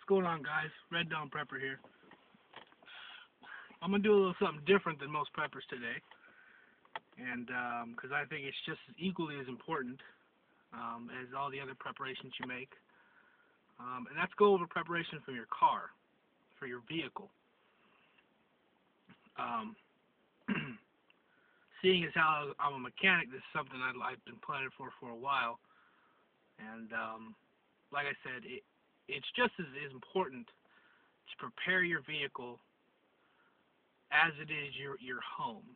going on, guys? Red Dawn Prepper here. I'm going to do a little something different than most preppers today, and because I think it's just equally as important as all the other preparations you make, and that's go over preparation for your car, for your vehicle. Seeing as how I'm a mechanic, this is something I've been planning for a while, and like I said, it's just as important to prepare your vehicle as it is your home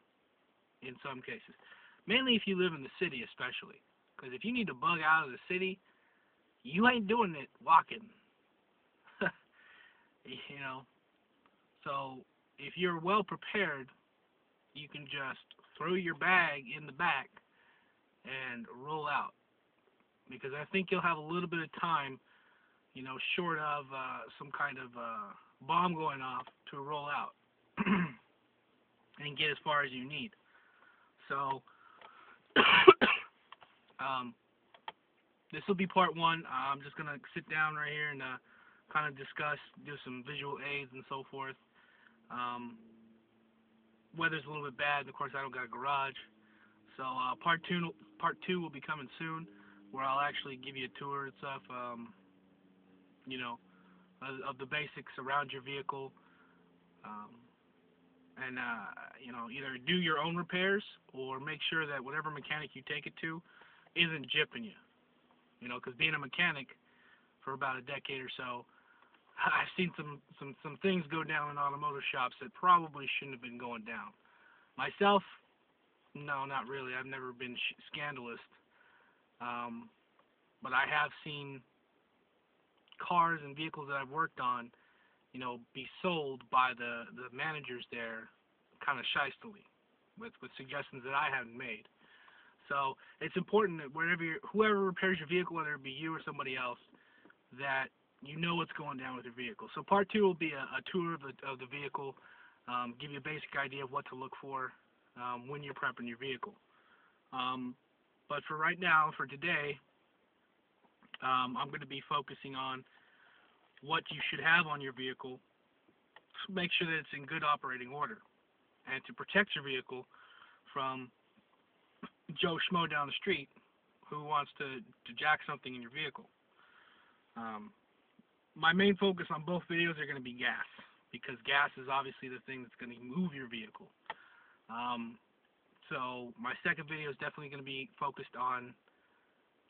in some cases. Mainly if you live in the city especially. Because if you need to bug out of the city, you ain't doing it walking. You know. So if you're well prepared, you can just throw your bag in the back and roll out. Because I think you'll have a little bit of time, you know, short of some kind of bomb going off to roll out and get as far as you need. So this will be part one. I'm just gonna sit down right here and kind of discuss, do some visual aids and so forth. Weather's a little bit bad, and of course I don't got a garage. So part two will be coming soon, where I'll actually give you a tour and stuff. You know, of the basics around your vehicle. And you know, either do your own repairs or make sure that whatever mechanic you take it to isn't gypping you. You know, because being a mechanic for about a decade or so, I've seen some things go down in automotive shops that probably shouldn't have been going down. Myself, no, not really. I've never been scandalous, but I have seen cars and vehicles that I've worked on, you know, be sold by the managers there kind of shystily with suggestions that I haven't made. So it's important that whoever repairs your vehicle, whether it be you or somebody else, that you know what's going down with your vehicle. So part two will be a tour of the vehicle, give you a basic idea of what to look for when you're prepping your vehicle. But for right now, for today, I'm going to be focusing on what you should have on your vehicle to make sure that it's in good operating order, and to protect your vehicle from Joe Schmo down the street who wants to jack something in your vehicle. My main focus on both videos are going to be gas, because gas is obviously the thing that's going to move your vehicle. So my second video is definitely going to be focused on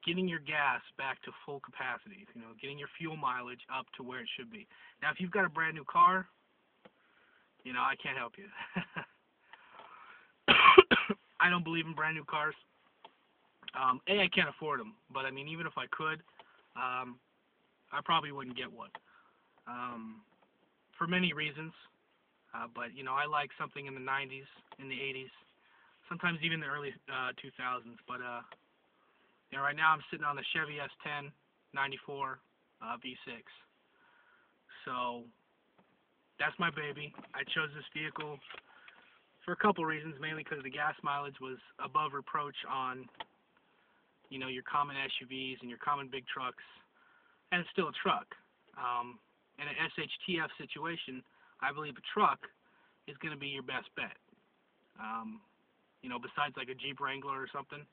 getting your gas back to full capacity, you know, getting your fuel mileage up to where it should be. Now, if you've got a brand new car, you know, I can't help you. I don't believe in brand new cars. I can't afford them, but I mean, even if I could, I probably wouldn't get one, for many reasons. But, you know, I like something in the 90s, in the 80s, sometimes even the early 2000s, but, you know, right now I'm sitting on the Chevy S10 94 V6. So that's my baby. I chose this vehicle for a couple reasons, mainly because the gas mileage was above reproach on, you know, your common SUVs and your common big trucks, and it's still a truck. In an shtf situation, I believe a truck is going to be your best bet. You know, besides like a Jeep Wrangler or something.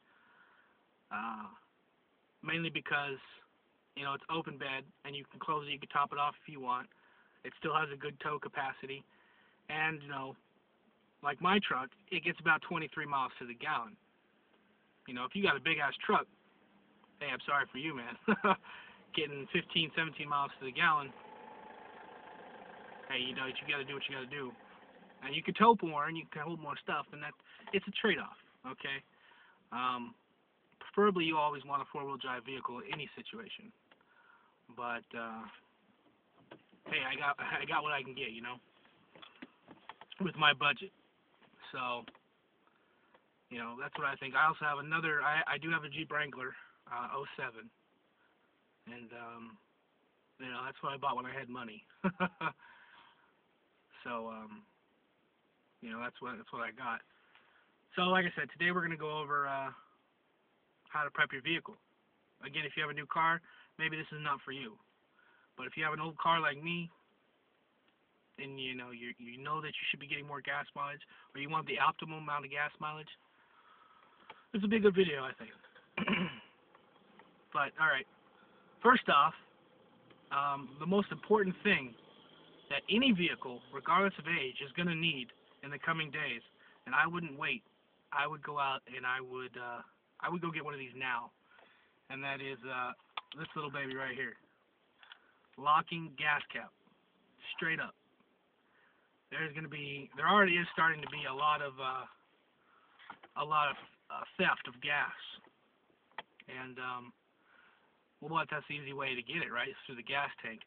Mainly because, you know, it's open bed and you can close it, you can top it off if you want. It still has a good tow capacity, and, you know, like my truck, it gets about 23 miles to the gallon. You know, if you got a big ass truck, hey, I'm sorry for you, man. Getting 15, 17 miles to the gallon, hey, you know, you got to do what you got to do. And you can tow more and you can hold more stuff, and it's a trade-off, okay? Preferably, you always want a four-wheel drive vehicle in any situation. But hey, I got what I can get, you know, with my budget. So, you know, that's what I think. I also have another. I do have a Jeep Wrangler 07, and you know, that's what I bought when I had money. So, you know, that's what I got. So, like I said, today we're going to go over how to prep your vehicle. Again, if you have a new car, maybe this is not for you. But if you have an old car like me, and you know that you should be getting more gas mileage, or you want the optimal amount of gas mileage, this would be a good video, I think. But all right, first off, the most important thing that any vehicle, regardless of age, is going to need in the coming days, and I wouldn't wait. I would go out and I would go get one of these now, and that is this little baby right here, locking gas cap, straight up. There already is starting to be a lot of theft of gas, and well, that's the easy way to get it, right? It's through the gas tank.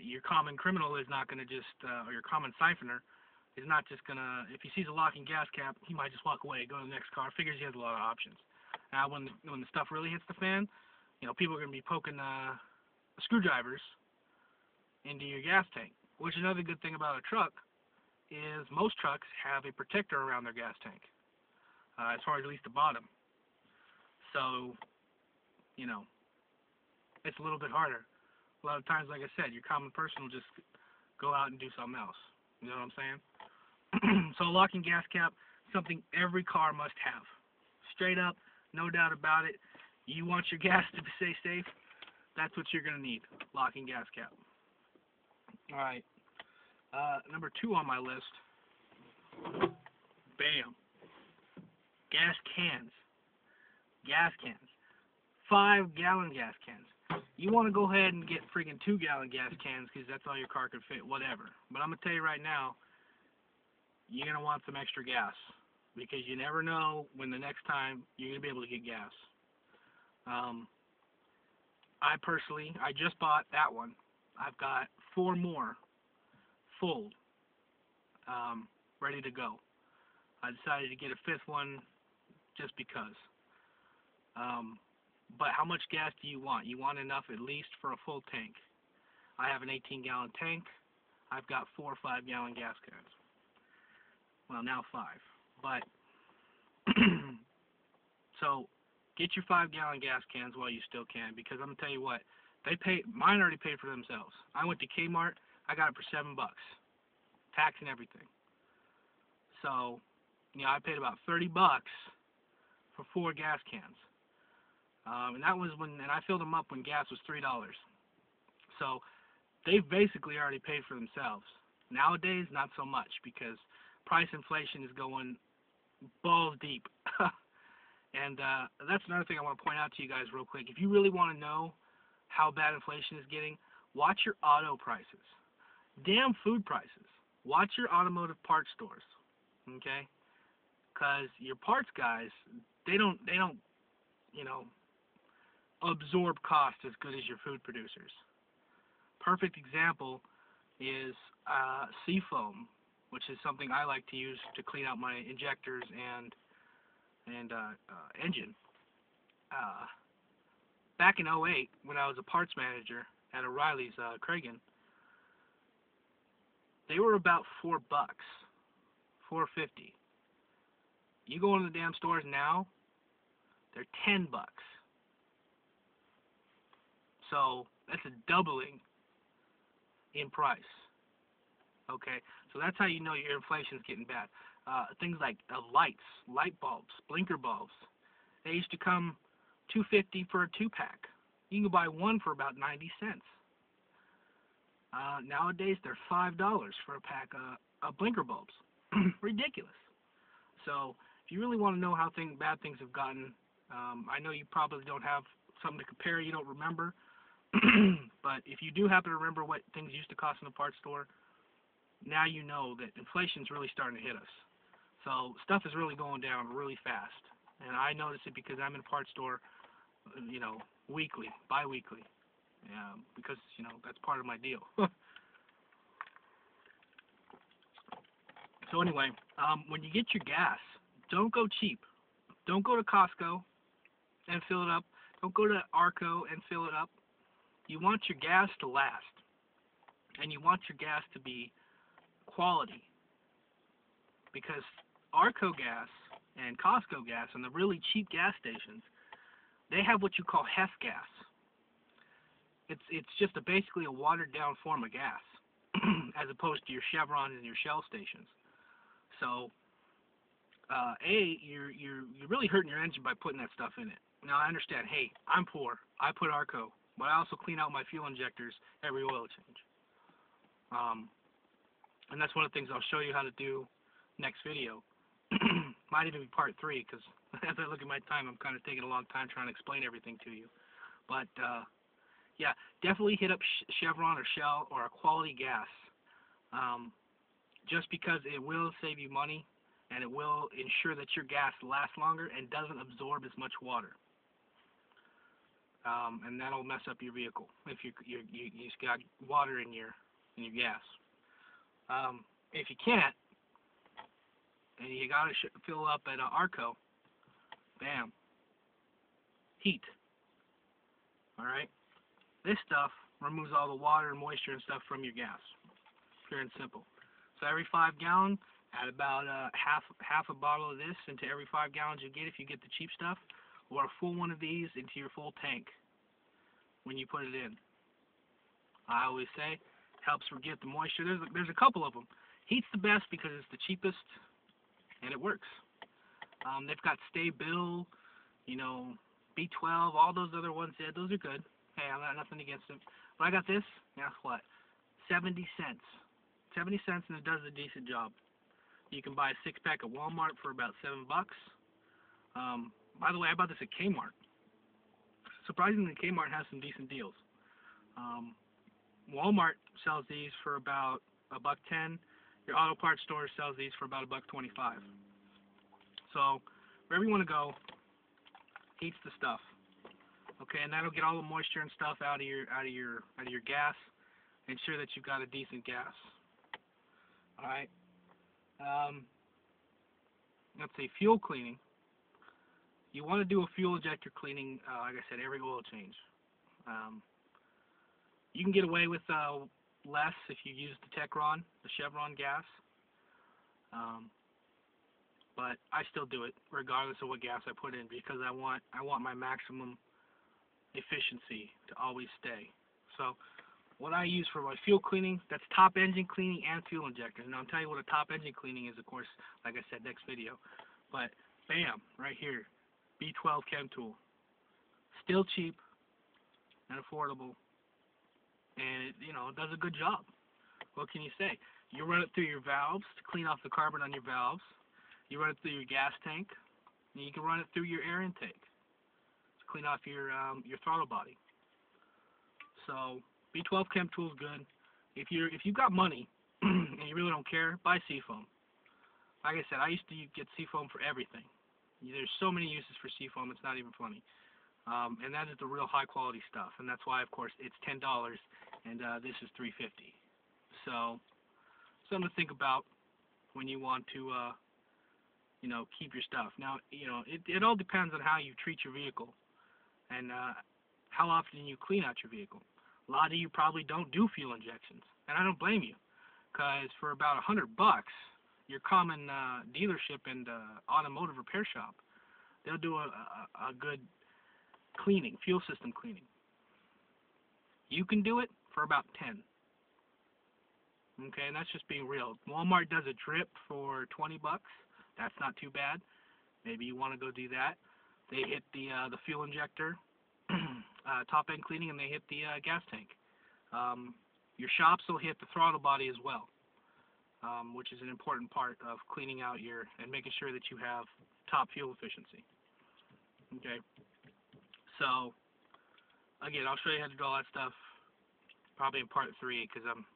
Your common criminal is not going to just, or your common siphoner is not just going to, if he sees a locking gas cap, he might just walk away, go to the next car, figures he has a lot of options. Now, when the stuff really hits the fan, people are going to be poking screwdrivers into your gas tank. Which is another good thing about a truck is most trucks have a protector around their gas tank, as far as at least the bottom. So, it's a little bit harder. A lot of times, like I said, your common person will just go out and do something else. You know what I'm saying? So a locking gas cap, something every car must have. Straight up, no doubt about it. You want your gas to stay safe, that's what you're going to need, locking gas cap. Alright, number 2 on my list, bam, gas cans. Gas cans. 5-gallon gas cans. You want to go ahead and get friggin' 2-gallon gas cans because that's all your car could fit, whatever. But I'm going to tell you right now, you're going to want some extra gas because you never know when the next time you're going to be able to get gas. I just bought that one. I've got 4 more full, ready to go. I decided to get a 5th one just because. But how much gas do you want? You want enough at least for a full tank. I have an 18-gallon tank. I've got 4 5-gallon gas cans. Well, now 5. But, so, get your 5-gallon gas cans while you still can, because I'm going to tell you what, mine already paid for themselves. I went to Kmart, I got it for $7, tax and everything. So, I paid about $30 for 4 gas cans. And that was and I filled them up when gas was $3. So they've basically already paid for themselves. Nowadays, not so much, because price inflation is going balls deep. And that's another thing I want to point out to you guys real quick. If you really want to know how bad inflation is getting, watch your auto prices. Damn food prices. Watch your automotive parts stores. Okay? Because your parts guys, they don't absorb cost as good as your food producers. Perfect example is seafoam, which is something I like to use to clean out my injectors and engine. Back in 2008, when I was a parts manager at O'Reilly's Cragen, they were about $4, $4.50. You go into the damn stores now, they're $10. So that's a doubling in price. Okay, so that's how you know your inflation's getting bad. Things like lights, light bulbs, blinker bulbs. They used to come $2.50 for a 2-pack. You can buy one for about 90 cents. Nowadays they're $5 for a pack of blinker bulbs. Ridiculous. So if you really want to know how bad things have gotten, I know you probably don't have something to compare. You don't remember. But if you do happen to remember what things used to cost in the parts store, now you know that inflation's really starting to hit us. So stuff is really going down really fast. And I notice it because I'm in a parts store, weekly, bi-weekly. Because, that's part of my deal. So anyway, when you get your gas, don't go cheap. Don't go to Costco and fill it up. Don't go to Arco and fill it up. You want your gas to last, and you want your gas to be quality, because Arco gas and Costco gas and the really cheap gas stations, they have what you call HEF gas. It's just basically a watered down form of gas, as opposed to your Chevrons and your Shell stations. So, you're really hurting your engine by putting that stuff in it. Now I understand. Hey, I'm poor. I put Arco, but I also clean out my fuel injectors every oil change. And that's one of the things I'll show you how to do next video. Might even be part 3, because as I look at my time, I'm kind of taking a long time trying to explain everything to you. But yeah, definitely hit up Chevron or Shell or a quality gas, just because it will save you money and it will ensure that your gas lasts longer and doesn't absorb as much water. And that'll mess up your vehicle if you got water in your gas. If you can't, and you got to fill up at Arco, bam, heat. All right, this stuff removes all the water and moisture and stuff from your gas, pure and simple. So every 5 gallon, add about half a bottle of this into every 5 gallons you get if you get the cheap stuff, or a full one of these into your full tank when you put it in. I always say, helps get the moisture. There's a couple of them. Heat's the best because it's the cheapest and it works. They've got Stay Bill, B12, all those other ones. Yeah, those are good. Hey, I got nothing against them. But I got this. Guess what? 70 cents. 70 cents, and it does a decent job. You can buy a 6-pack at Walmart for about $7. By the way, I bought this at Kmart. Surprisingly, Kmart has some decent deals. Walmart sells these for about $1.10. Your auto parts store sells these for about $1.25. So wherever you want to go, heats the stuff. Okay, and that'll get all the moisture and stuff out of your gas. Ensure that you've got a decent gas. All right. Let's say fuel cleaning. You want to do a fuel injector cleaning, like I said, every oil change. You can get away with less if you use the Techron, the Chevron gas. But I still do it regardless of what gas I put in, because I want my maximum efficiency to always stay. So what I use for my fuel cleaning, that's top engine cleaning and fuel injectors. And I'll tell you what a top engine cleaning is, of course, like I said, next video. But bam, right here, B12 chem tool. Still cheap and affordable. And it does a good job. What can you say? You run it through your valves to clean off the carbon on your valves. You run it through your gas tank, and you can run it through your air intake to clean off your throttle body. So B12 chem tool is good. If you've got money and you really don't care, buy Seafoam. Like I said, I used to get Seafoam for everything. There's so many uses for Seafoam, it's not even funny. And that is the real high quality stuff, and that's why, of course, it's $10 and this is $3.50. So something to think about when you want to keep your stuff. Now, it all depends on how you treat your vehicle and how often you clean out your vehicle. A lot of you probably don't do fuel injections, and I don't blame you, because for about $100, your common dealership and automotive repair shop, they'll do a good cleaning, fuel system cleaning. You can do it for about 10. Okay, and that's just being real. Walmart does a drip for $20. That's not too bad. Maybe you want to go do that. They hit the fuel injector, top end cleaning, and they hit the gas tank. Your shops will hit the throttle body as well, which is an important part of cleaning out and making sure that you have top fuel efficiency. Okay. So, again, I'll show you how to do all that stuff probably in part 3, because I'm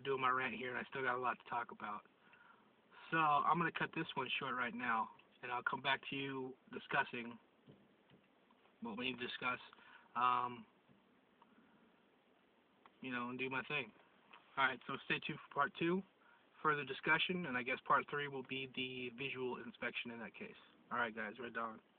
doing my rant here and I still got a lot to talk about. So I'm going to cut this one short right now, and I'll come back to you discussing what we need to discuss, and do my thing. Alright, so stay tuned for part 2, further discussion, and I guess part 3 will be the visual inspection in that case. Alright guys, we're done.